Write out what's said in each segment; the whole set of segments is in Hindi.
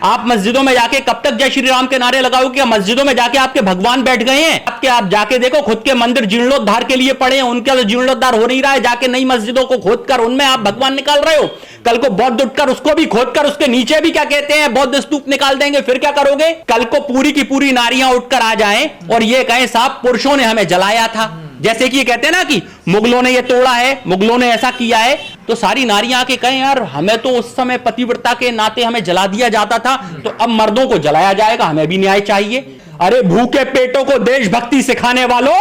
आप मस्जिदों में जाके कब तक जय श्री राम के नारे लगाओगे? क्या मस्जिदों में जाके आपके भगवान बैठ गए हैं? आप जाके देखो, खुद के मंदिर जीर्णोद्धार के लिए पड़े हैं, उनका तो जीर्णोद्धार हो नहीं रहा है। जाके नई मस्जिदों को खोदकर उनमें आप भगवान निकाल रहे हो। कल को बौद्ध उठकर उसको भी खोदकर उसके नीचे भी क्या कहते हैं बौद्ध स्तूप निकाल देंगे, फिर क्या करोगे? कल को पूरी की पूरी नारियां उठकर आ जाएं और ये कहें साहब पुरुषों ने हमें जलाया था, जैसे कि ये कहते हैं ना कि मुगलों ने ये तोड़ा है, मुगलों ने ऐसा किया है, तो सारी नारियां आके कहें यार हमें तो उस समय पतिव्रता के नाते हमें जला दिया जाता था, तो अब मर्दों को जलाया जाएगा, हमें भी न्याय चाहिए। अरे भूखे पेटों को देशभक्ति सिखाने वालों,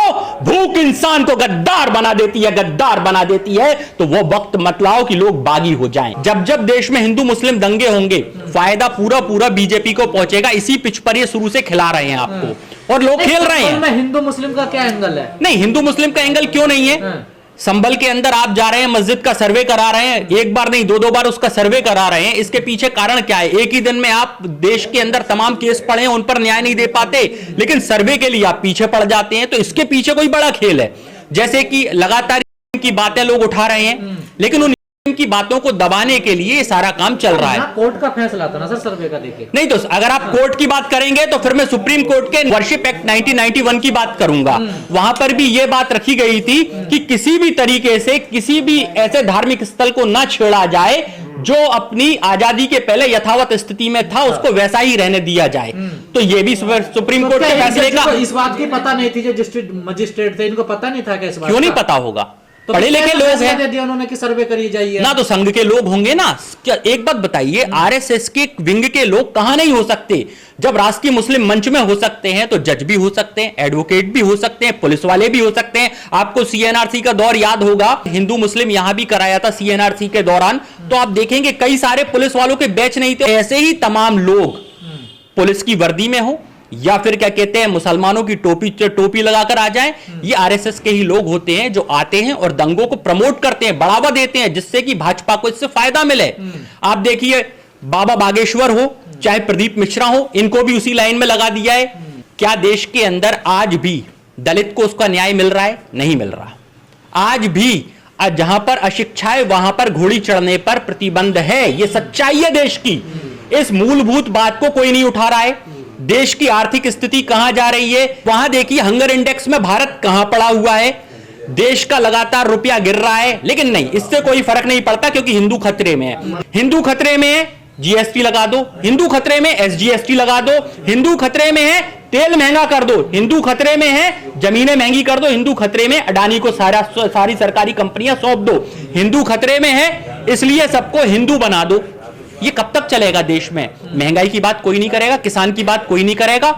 भूख इंसान को गद्दार बना देती है, गद्दार बना देती है। तो वो वक्त मत लाओ कि लोग बागी हो जाएं। जब जब देश में हिंदू मुस्लिम दंगे होंगे, फायदा पूरा पूरा बीजेपी को पहुंचेगा। इसी पिच पर ये शुरू से खिला रहे हैं आपको और लोग खेल रहे हैं। हिंदू मुस्लिम का क्या एंगल है? नहीं, हिंदू मुस्लिम का एंगल क्यों नहीं है? संभल के अंदर आप जा रहे हैं, मस्जिद का सर्वे करा रहे हैं, एक बार नहीं दो बार उसका सर्वे करा रहे हैं। इसके पीछे कारण क्या है? एक ही दिन में आप देश के अंदर तमाम केस पड़े हैं, उन पर न्याय नहीं दे पाते, लेकिन सर्वे के लिए आप पीछे पड़ जाते हैं। तो इसके पीछे कोई बड़ा खेल है। जैसे कि लगातार की बातें लोग उठा रहे हैं, लेकिन उन की बातों को दबाने के लिए सारा काम चल रहा है। कोर्ट का फैसला था ना सर सर्वे का, देखिए। नहीं तो अगर आप कोर्ट की बात करेंगे तो फिर मैं सुप्रीम कोर्ट के वर्शिप एक्ट 1991 की बात करूंगा। वहां पर भी यह बात रखी गई थी कि किसी भी तरीके से किसी भी ऐसे धार्मिक स्थल को ना छेड़ा जाए जो अपनी आजादी के पहले यथावत स्थिति में था, उसको वैसा ही रहने दिया जाए। तो ये भी सुप्रीम कोर्ट के फैसले का इस बात की पता नहीं थी, जो डिस्ट्रिक्ट मजिस्ट्रेट थे इनको पता नहीं था कि इस बात क्यों नहीं पता होगा? तो पढ़े लिखे लोग हैं, दे दिया उन्होंने कि सर्वे करी जाइए ना, तो संघ के लोग होंगे ना। क्या एक बात बताइए, आरएसएस के विंग के लोग कहां नहीं हो सकते? जब राष्ट्रीय मुस्लिम मंच में हो सकते हैं तो जज भी हो सकते हैं, एडवोकेट भी हो सकते हैं, पुलिस वाले भी हो सकते हैं। आपको सीएनआरसी का दौर याद होगा, हिंदू मुस्लिम यहां भी कराया था सीएनआरसी के दौरान, तो आप देखेंगे कई सारे पुलिस वालों के बैच नहीं थे। ऐसे ही तमाम लोग पुलिस की वर्दी में हो या फिर क्या कहते हैं मुसलमानों की टोपी लगाकर आ जाएं, ये आरएसएस के ही लोग होते हैं जो आते हैं और दंगों को प्रमोट करते हैं, बढ़ावा देते हैं, जिससे कि भाजपा को इससे फायदा मिले। आप देखिए बाबा बागेश्वर हो चाहे प्रदीप मिश्रा हो, इनको भी उसी लाइन में लगा दिया है। क्या देश के अंदर आज भी दलित को उसका न्याय मिल रहा है? नहीं मिल रहा। आज भी जहां पर अशिक्षा है वहां पर घोड़ी चढ़ने पर प्रतिबंध है। यह सच्चाई है देश की। इस मूलभूत बात को कोई नहीं उठा रहा है। देश की आर्थिक स्थिति कहां जा रही है? वहां देखिए हंगर इंडेक्स में भारत कहां पड़ा हुआ है। देश का लगातार रुपया गिर रहा है, लेकिन नहीं, इससे कोई फर्क नहीं पड़ता क्योंकि हिंदू खतरे में है। हिंदू खतरे में है, जीएसटी लगा दो। हिंदू खतरे में एसजीएसटी लगा दो। हिंदू खतरे में है, तेल महंगा कर दो। हिंदू खतरे में है, जमीनें महंगी कर दो। हिंदू खतरे में अडानी को सारी सरकारी कंपनियां सौंप दो। हिंदू खतरे में है, इसलिए सबको हिंदू बना दो। ये कब तक चलेगा देश में? महंगाई की बात कोई नहीं करेगा, किसान की बात कोई नहीं करेगा।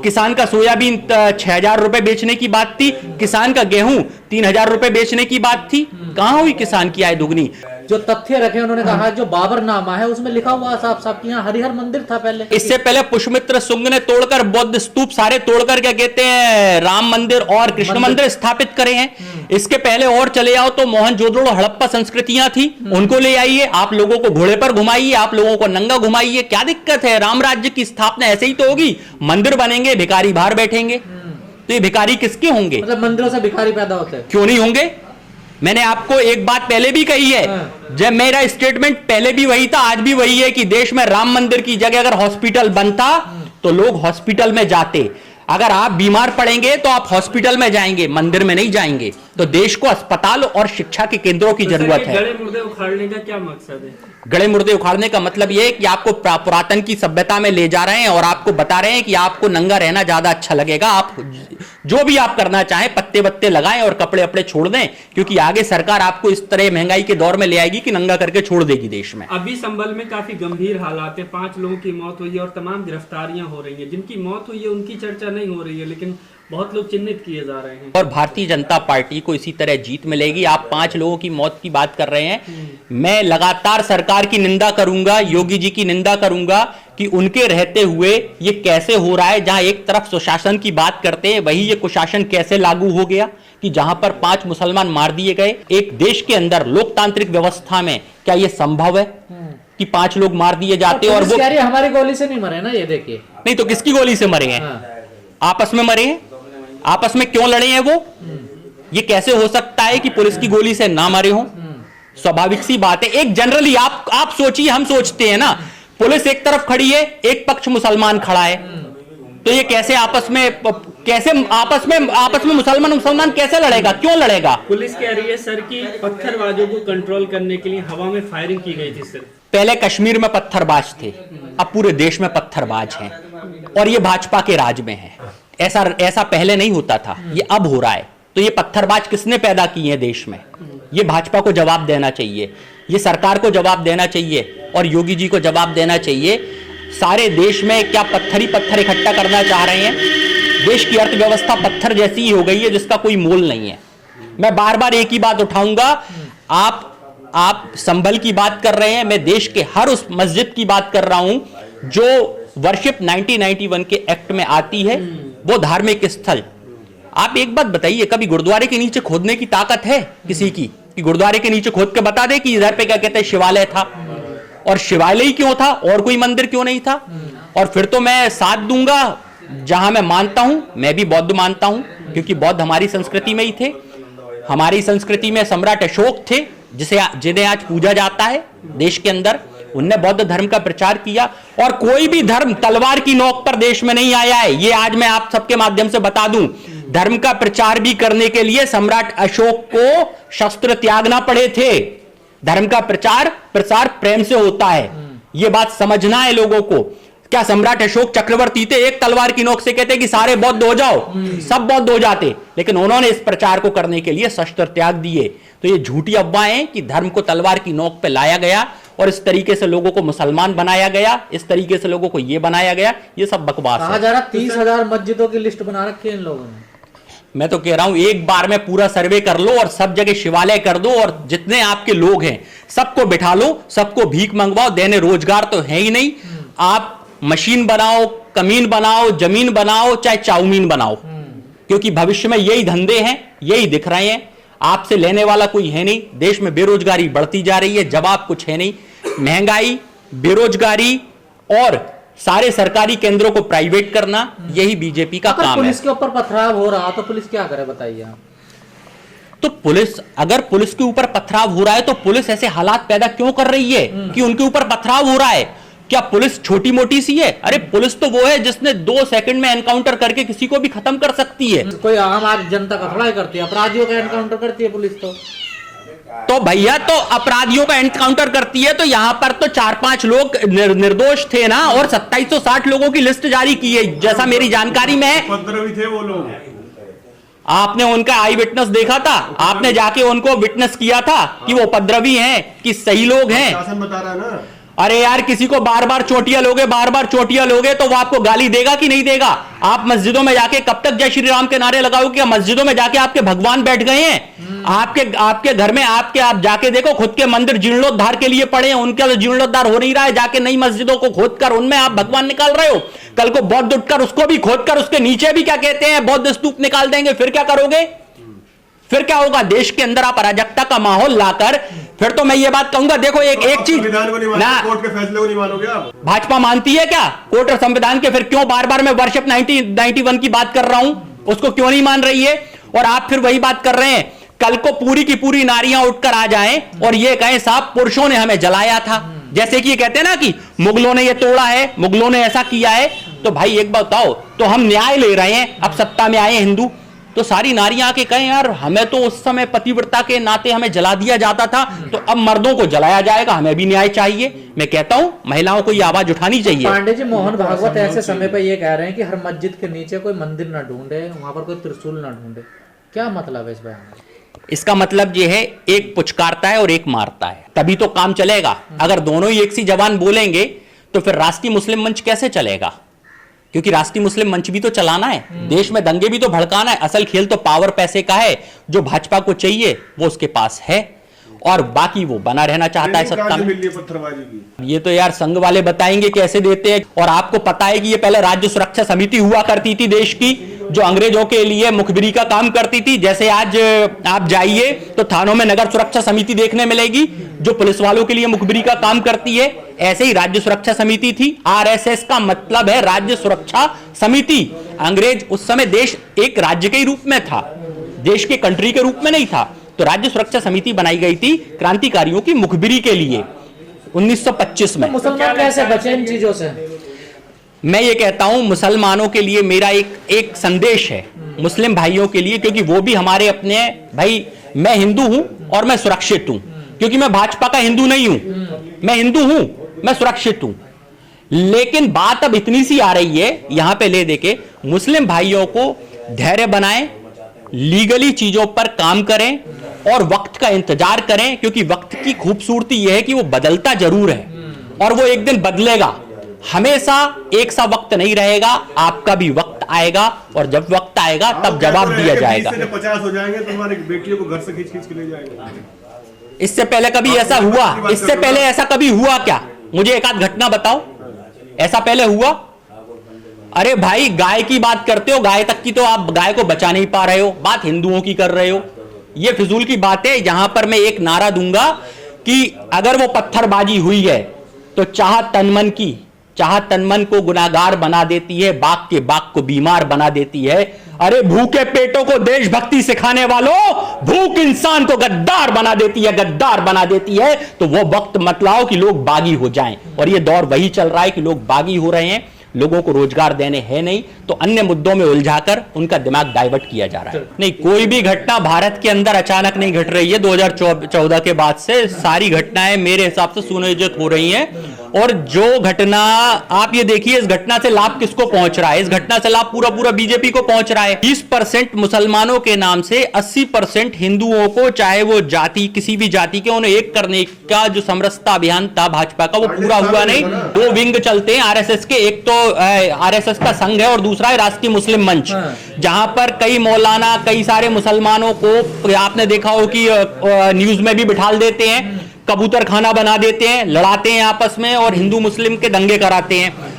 किसान का सोयाबीन 6,000 रुपए बेचने की बात थी, किसान का गेहूं 3,000 रुपए बेचने की बात थी। कहां हुई किसान की आय दुगनी? जो तथ्य रखे उन्होंने कहा जो बाबरनामा है उसमें लिखा हुआ साफ साफ कि यहाँ हरिहर मंदिर था पहले। इससे पहले पुष्यमित्र शुंग ने तोड़कर बौद्ध स्तूप सारे तोड़कर क्या कहते हैं राम मंदिर और कृष्ण मंदिर स्थापित करे हैं। इसके पहले और चले आओ तो मोहनजोदड़ो हड़प्पा संस्कृतियां थी, उनको ले आइए। आप लोगों को घोड़े पर घुमाइए, आप लोगों को नंगा घुमाइए, क्या दिक्कत है? राम राज्य की स्थापना ऐसे ही तो होगी। मंदिर बनेंगे, भिखारी बाहर बैठेंगे, तो ये भिखारी किसके होंगे? मतलब मंदिरों से भिखारी पैदा होते हैं। क्यों नहीं होंगे? मैंने आपको एक बात पहले भी कही है, जब मेरा स्टेटमेंट पहले भी वही था, आज भी वही है कि देश में राम मंदिर की जगह अगर हॉस्पिटल बनता तो लोग हॉस्पिटल में जाते। अगर आप बीमार पड़ेंगे तो आप हॉस्पिटल में जाएंगे, मंदिर में नहीं जाएंगे। तो देश को अस्पताल और शिक्षा के केंद्रों की जरूरत है। गड़े मुर्दे उखाड़ने का क्या मकसद है? गड़े मुर्दे उखाड़ने का मतलब यह है कि आपको पुरातन की सभ्यता में ले जा रहे हैं और आपको बता रहे हैं कि आपको नंगा रहना ज्यादा अच्छा लगेगा। आप जो भी आप करना चाहें, पत्ते वत्ते लगाएं और कपड़े अपने छोड़ दें, क्योंकि आगे सरकार आपको इस तरह महंगाई के दौर में ले आएगी कि नंगा करके छोड़ देगी देश में। अभी संभल में काफी गंभीर हालात है, 5 लोगों की मौत हुई है और तमाम गिरफ्तारियां हो रही है। जिनकी मौत हुई है उनकी चर्चा नहीं हो रही है, लेकिन बहुत लोग चिन्हित किए जा रहे हैं। और भारतीय जनता पार्टी को इसी तरह जीत मिलेगी। आप 5 लोगों की मौत की बात कर रहे हैं, मैं लगातार सरकार की निंदा करूंगा, योगी जी की निंदा करूंगा कि उनके रहते हुए ये कैसे हो रहा है। जहां एक तरफ सुशासन की बात करते हैं, वही ये कुशासन कैसे लागू हो गया कि जहां पर 5 मुसलमान मार दिए गए। एक देश के अंदर लोकतांत्रिक व्यवस्था में क्या यह संभव है कि 5 लोग मार दिए जाते और वो हमारी गोली से नहीं मरे ना? ये देखिए, नहीं तो किसकी गोली से मरे हैं? आपस में मरे हैं। आपस में क्यों लड़े हैं वो? ये कैसे हो सकता है कि पुलिस की गोली से ना मरे हो? स्वाभाविक सी बात है। एक जनरली आप सोचिए, हम सोचते हैं ना, पुलिस एक तरफ खड़ी है, एक पक्ष मुसलमान खड़ा है, तो ये कैसे आपस में मुसलमान कैसे लड़ेगा, क्यों लड़ेगा? पुलिस कह रही है सर कि पत्थरबाजों को कंट्रोल करने के लिए हवा में फायरिंग की गई थी सर। पहले कश्मीर में पत्थरबाज थे, अब पूरे देश में पत्थरबाज हैं, और ये भाजपा के राज में है। ऐसा पहले नहीं होता था, ये अब हो रहा है। तो ये पत्थरबाज किसने पैदा किए हैं देश में? ये भाजपा को जवाब देना चाहिए, ये सरकार को जवाब देना चाहिए, और योगी जी को जवाब देना चाहिए। सारे देश में क्या पत्थर ही पत्थर इकट्ठा करना चाह रहे हैं? देश की अर्थव्यवस्था पत्थर जैसी ही हो गई है जिसका कोई मोल नहीं है। मैं बार बार एक ही बात उठाऊंगा, आप संभल की बात कर रहे हैं, मैं देश के हर उस मस्जिद की बात कर रहा हूं जो वर्शिप 1991 के एक्ट में आती है, वो धार्मिक स्थल। आप एक बात बताइए, कभी गुरुद्वारे के नीचे खोदने की ताकत है किसी की कि गुरुद्वारे के नीचे खोद के बता दे कि इधर पे क्या कहते हैं शिवालय था? और शिवालय ही क्यों था, और कोई मंदिर क्यों नहीं था? और फिर तो मैं साथ दूंगा, जहां मैं मानता हूं, मैं भी बौद्ध मानता हूं, क्योंकि बौद्ध हमारी संस्कृति में ही थे। हमारी संस्कृति में सम्राट अशोक थे, जिन्हें आज पूजा जाता है देश के अंदर। उनने बौद्ध धर्म का प्रचार किया, और कोई भी धर्म तलवार की नोक पर देश में नहीं आया है, ये आज मैं आप सबके माध्यम से बता दूं। धर्म का प्रचार भी करने के लिए सम्राट अशोक को शस्त्र त्यागना पड़े थे। धर्म का प्रचार प्रेम से होता है, यह बात समझना है लोगों को। क्या सम्राट अशोक चक्रवर्ती थे, एक तलवार की नोक से कहते कि सारे बौद्ध हो जाओ, सब बौद्ध हो जाते, लेकिन उन्होंने इस प्रचार को करने के लिए शस्त्र त्याग दिए। तो ये झूठी अफवाहें कि धर्म को तलवार की नोक पे लाया गया और इस तरीके से लोगों को मुसलमान बनाया गया, इस तरीके से लोगों को ये बनाया गया, ये सब बकवास है। कहा जा रहा 30,000 मस्जिदों की लिस्ट बना रखी है इन लोगों ने। मैं तो कह रहा हूं एक बार में पूरा सर्वे कर लो और सब जगह शिवालय कर दो, और जितने आपके लोग हैं सबको बिठा लो, सबको भीख मंगवाओ। देने रोजगार तो है ही नहीं, आप मशीन बनाओ, कमीन बनाओ, जमीन बनाओ, चाहे चाउमीन बनाओ, क्योंकि भविष्य में यही धंधे हैं, यही दिख रहे हैं। आपसे लेने वाला कोई है नहीं। देश में बेरोजगारी बढ़ती जा रही है, जवाब कुछ है नहीं। महंगाई, बेरोजगारी और सारे सरकारी केंद्रों को प्राइवेट करना, यही बीजेपी का काम है। पुलिस के ऊपर पथराव हो रहा तो पुलिस क्या करे बताइए आप? तो अगर पुलिस के ऊपर पथराव हो रहा है तो पुलिस ऐसे हालात पैदा क्यों कर रही है कि उनके ऊपर पथराव हो रहा है? क्या पुलिस छोटी मोटी सी है? अरे पुलिस तो वो है जिसने 2 सेकंड में एनकाउंटर करके किसी को भी खत्म कर सकती है। कोई आम आदमी जनता का थोड़ा ही करती है, अपराधियों का एनकाउंटर करती है पुलिस। तो भैया तो अपराधियों का एनकाउंटर करती है, तो यहां पर तो 4-5 लोग निर्दोष थे ना, और 2760 लोगों की लिस्ट जारी की है जैसा मेरी जानकारी में है। उपद्रवी थे वो लोग। आपने उनका आई विटनेस देखा था? आपने जाके उनको विटनेस किया था कि वो उपद्रवी हैं कि सही लोग हैं? शासन बता रहा है ना। अरे यार, किसी को बार बार चोटियां लोगे तो वो आपको गाली देगा कि नहीं देगा? आप मस्जिदों में जाके कब तक जय श्री राम के नारे लगाओगे? क्या मस्जिदों में जाके आपके भगवान बैठ गए हैं? आपके घर में आप जाके देखो, खुद के मंदिर जीर्णोद्धार के लिए पड़े हैं, उनका तो जीर्णोद्धार हो नहीं रहा है। जाके नई मस्जिदों को खोदकर उनमें आप भगवान निकाल रहे हो। कल को बौद्ध उठकर उसको भी खोदकर उसके नीचे भी क्या कहते हैं बौद्ध स्तूप निकाल देंगे, फिर क्या करोगे? फिर क्या होगा? देश के अंदर आप अराजकता का माहौल लाकर, फिर तो मैं ये बात कहूंगा, देखो एक चीज ना, कोर्ट के फैसले को नहीं मानोगे आप? भाजपा मानती है क्या कोर्ट और संविधान के? फिर क्यों बार बार मैं वर्षिप 1991 की बात कर रहा हूं, उसको क्यों नहीं मान रही है? और आप फिर वही बात कर रहे हैं। कल को पूरी की पूरी नारियां उठकर आ जाएं और ये कहें साहब पुरुषों ने हमें जलाया था, जैसे कि ये कहते हैं ना कि मुगलों ने ये तोड़ा है, मुगलों ने ऐसा किया है। तो भाई एक बात बताओ, तो हम न्याय ले रहे हैं, अब सत्ता में आए हिंदू, तो सारी नारियां आके कहें यार हमें तो उस समय पतिव्रता के नाते हमें जला दिया जाता था, तो अब मर्दों को जलाया जाएगा, हमें भी न्याय चाहिए। मैं कहता हूं महिलाओं को ये आवाज उठानी चाहिए। पांडे जी, मोहन भागवत ऐसे समय पे ये कह रहे हैं कि हर मस्जिद के नीचे कोई मंदिर ना ढूंढे, वहां पर कोई त्रिशूल ना ढूंढे। क्या मतलब है इस बयान का? इसका मतलब ये है, एक पुचकारता है और एक मारता है, तभी तो काम चलेगा। अगर दोनों ही एक सी जबान बोलेंगे तो फिर राष्ट्रीय मुस्लिम मंच कैसे चलेगा? क्योंकि राष्ट्रीय मुस्लिम मंच भी तो चलाना है, देश में दंगे भी तो भड़काना है। असल खेल तो पावर पैसे का है, जो भाजपा को चाहिए वो उसके पास है, और बाकी वो बना रहना चाहता है सत्ता में। पत्थरबाजी की ये तो यार संघ वाले बताएंगे कैसे देते हैं। और आपको पता है कि ये पहले राज्य सुरक्षा समिति हुआ करती थी देश की, जो अंग्रेजों के लिए मुखबिरी का काम करती थी। जैसे आज आप जाइए तो थानों में नगर सुरक्षा समिति देखने मिलेगी, जो पुलिस वालों के लिए मुखबिरी का काम करती है। ऐसे ही राज्य सुरक्षा समिति थी। आरएसएस का मतलब है राज्य सुरक्षा समिति। अंग्रेज उस समय देश एक राज्य के रूप में था, देश के कंट्री के रूप में नहीं था। तो राज्य सुरक्षा समिति बनाई गई थी क्रांतिकारियों की मुखबिरी के लिए। 1925 में। मुसलमान कैसे बचे इन चीजों से? मैं ये कहता हूं मुसलमानों के लिए मेरा एक संदेश है, मुस्लिम भाइयों के लिए, क्योंकि वो भी हमारे अपने भाई। मैं हिंदू हूं और मैं सुरक्षित हूं, क्योंकि मैं भाजपा का हिंदू नहीं हूं। मैं हिंदू हूं, मैं सुरक्षित हूं। लेकिन बात अब इतनी सी आ रही है यहां पे ले देके, मुस्लिम भाइयों को धैर्य बनाएं, लीगली चीजों पर काम करें और वक्त का इंतजार करें, क्योंकि वक्त की खूबसूरती यह है कि वो बदलता जरूर है और वो एक दिन बदलेगा। हमेशा एक सा वक्त नहीं रहेगा, आपका भी वक्त आएगा और जब वक्त आएगा तब जवाब दिया जाएगा। 50 हो जाएंगे तो हमारी बेटियों को घर से खींच के ले जाएंगे। इससे पहले कभी ऐसा हुआ? इससे पहले ऐसा कभी हुआ क्या? मुझे एक आध घटना बताओ, ऐसा पहले हुआ? अरे भाई, गाय की बात करते हो, गाय तक की तो आप गाय को बचा नहीं पा रहे हो, बात हिंदुओं की कर रहे हो। ये फिजूल की बात है। यहां पर मैं एक नारा दूंगा कि अगर वो पत्थरबाजी हुई है तो चाह तनमन को गुनाहगार बना देती है, बाग के बाग को बीमार बना देती है। अरे भूखे पेटों को देशभक्ति सिखाने वालों, भूख इंसान को गद्दार बना देती है, गद्दार बना देती है। तो वो वक्त मत लाओ कि लोग बागी हो जाएं, और ये दौर वही चल रहा है कि लोग बागी हो रहे हैं। लोगों को रोजगार देने हैं नहीं, तो अन्य मुद्दों में उलझाकर उनका दिमाग डाइवर्ट किया जा रहा है। नहीं, कोई भी घटना भारत के अंदर अचानक नहीं घट रही है। 2014 के बाद से सारी घटनाएं मेरे हिसाब से सुनियोजित हो रही हैं। और जो घटना आप ये देखिए, इस घटना से लाभ किसको पहुंच रहा है? इस घटना से लाभ पूरा बीजेपी को पहुंच रहा है। 20% मुसलमानों के नाम से 80% हिंदुओं को, चाहे वो जाति किसी भी जाति के, उन्हें एक करने का जो समरसता अभियान था भाजपा का, वो पूरा हुआ नहीं। 2 विंग चलते हैं आरएसएस के, एक तो आरएसएस का संघ है और दूसरा है राष्ट्रीय मुस्लिम मंच, जहां पर कई मौलाना, कई सारे मुसलमानों को आपने देखा हो कि न्यूज में भी बिठाल देते हैं, कबूतर खाना बना देते हैं, लड़ाते हैं आपस में और हिंदू मुस्लिम के दंगे कराते हैं।